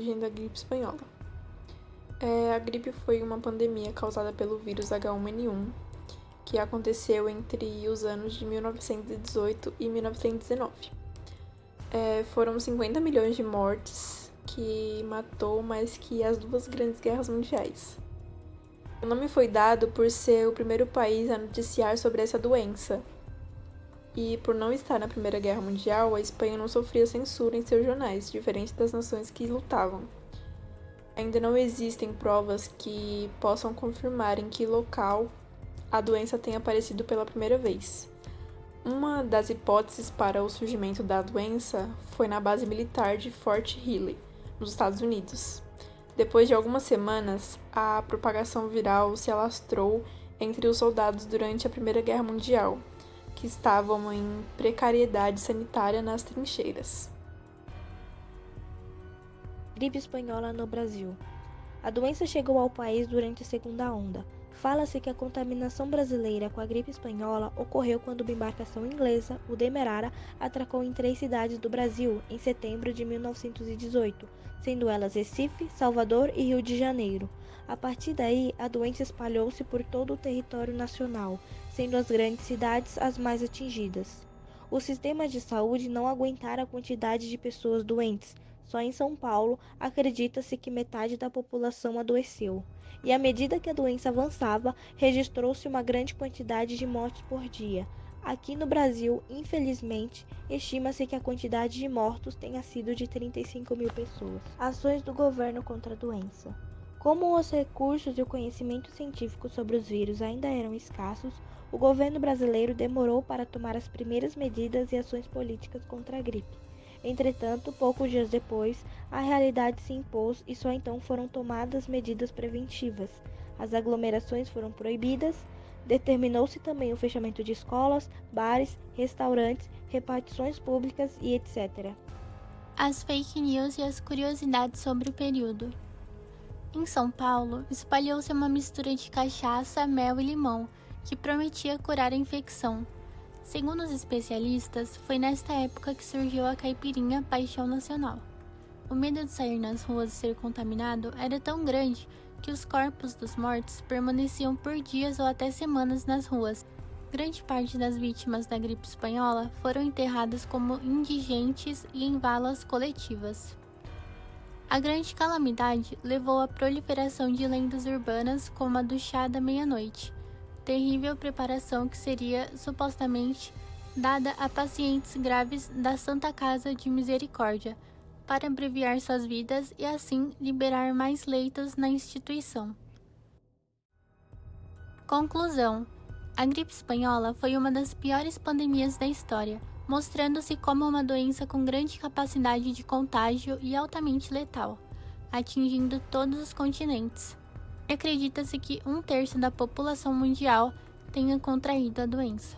origem da gripe espanhola. A gripe foi uma pandemia causada pelo vírus H1N1, que aconteceu entre os anos de 1918 e 1919. Foram 50 milhões de mortes, que matou mais que as duas grandes guerras mundiais. O nome foi dado por ser o primeiro país a noticiar sobre essa doença. E por não estar na Primeira Guerra Mundial, a Espanha não sofria censura em seus jornais, diferente das nações que lutavam. Ainda não existem provas que possam confirmar em que local a doença tenha aparecido pela primeira vez. Uma das hipóteses para o surgimento da doença foi na base militar de Fort Riley, nos Estados Unidos. Depois de algumas semanas, a propagação viral se alastrou entre os soldados durante a Primeira Guerra Mundial, que estavam em precariedade sanitária nas trincheiras. Gripe espanhola no Brasil. A doença chegou ao país durante a segunda onda. Fala-se que a contaminação brasileira com a gripe espanhola ocorreu quando uma embarcação inglesa, o Demerara, atracou em 3 cidades do Brasil em setembro de 1918, sendo elas Recife, Salvador e Rio de Janeiro. A partir daí, a doença espalhou-se por todo o território nacional, sendo as grandes cidades as mais atingidas. Os sistemas de saúde não aguentaram a quantidade de pessoas doentes. Só em São Paulo, acredita-se que metade da população adoeceu. E à medida que a doença avançava, registrou-se uma grande quantidade de mortes por dia. Aqui no Brasil, infelizmente, estima-se que a quantidade de mortos tenha sido de 35 mil pessoas. Ações do governo contra a doença. Como os recursos e o conhecimento científico sobre os vírus ainda eram escassos, o governo brasileiro demorou para tomar as primeiras medidas e ações políticas contra a gripe. Entretanto, poucos dias depois, a realidade se impôs e só então foram tomadas medidas preventivas. As aglomerações foram proibidas, determinou-se também o fechamento de escolas, bares, restaurantes, repartições públicas e etc. As fake news e as curiosidades sobre o período. Em São Paulo, espalhou-se uma mistura de cachaça, mel e limão, que prometia curar a infecção. Segundo os especialistas, foi nesta época que surgiu a caipirinha Paixão Nacional. O medo de sair nas ruas e ser contaminado era tão grande que os corpos dos mortos permaneciam por dias ou até semanas nas ruas. Grande parte das vítimas da gripe espanhola foram enterradas como indigentes e em valas coletivas. A grande calamidade levou à proliferação de lendas urbanas como a do chá da meia-noite, terrível preparação que seria, supostamente, dada a pacientes graves da Santa Casa de Misericórdia, para abreviar suas vidas e assim liberar mais leitos na instituição. Conclusão: a gripe espanhola foi uma das piores pandemias da história, mostrando-se como uma doença com grande capacidade de contágio e altamente letal, atingindo todos os continentes. Acredita-se que 1/3 da população mundial tenha contraído a doença.